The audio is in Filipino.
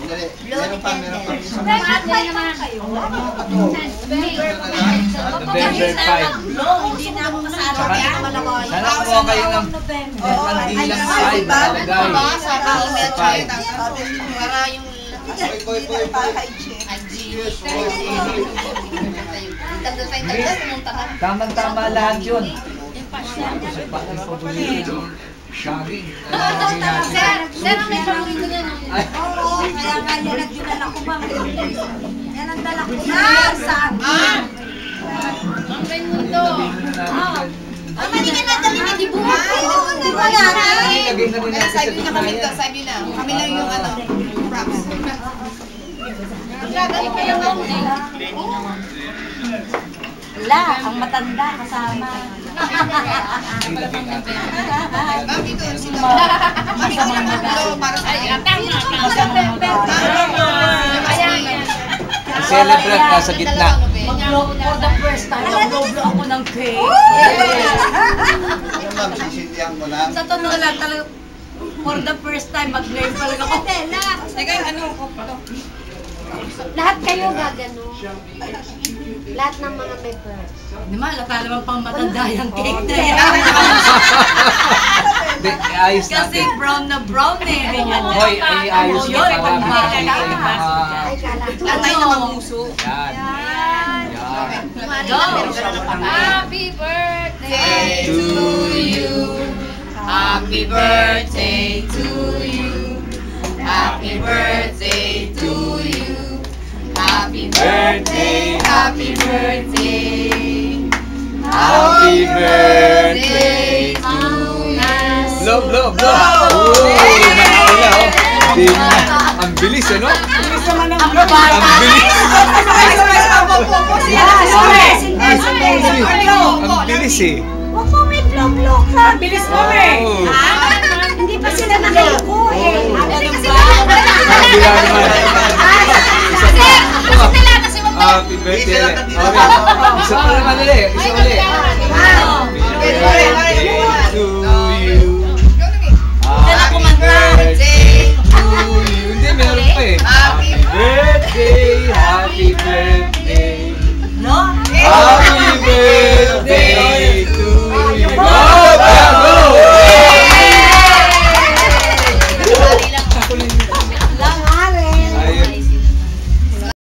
Meron pa. naman kayo. November 5. Hindi na ako kasaraw. Sana kuha kayo ng Mandilang 5 nakalagay. Para yung Tamang-tama lahat yun. Shaggy. Sir, ang may pamilya ko yan. Oo, kaya nga yan ang dinala ko, ma'am. Yan ang dala ko. Saan? Ang may mundo. Mali ka na dali na di buhay. Wala na. Sabi na kami to, sabi na. Kami lang yung props. Galing pa yung ako eh. Wala, ang matanda kasama. Ma'am, dito yung sila. Mami ko lang ang para sa akin. Celebrate ka sa gitna. For the first time, nag-blow ako ng cake. Ma'am, sisintihan mo na. Sa totoo lang talaga, for the first time, mag-nerve talaga ako. Teka, ano ko? Lahat kayo gagano. Lahat ng mga members. Di ba, lata naman pang matanda yung cake na yan. Hindi, ayos Kasi natin. brown na brown eh. Hoy, ayos nyo para makikita yung mga... Ay, kala. Lahat tayo na mamuso. Yan. Yan. Happy birthday To you. Happy birthday to you. Happy birthday to you. Happy birthday, happy birthday. Happy birthday to you. Blow, blow, blow. Uy, manawala oh. Ang bilis ano? Ang bata. Ang bilis. Ang bilis eh. Huwag mo may blow-blow ka. Ang bilis mo eh. Oh. Hindi pa sila nakiko eh. Kasi Kabila naman. kasi talaga si Ma'am Happy birthday. Okay. Isa pa naman ulit. Isa ulit.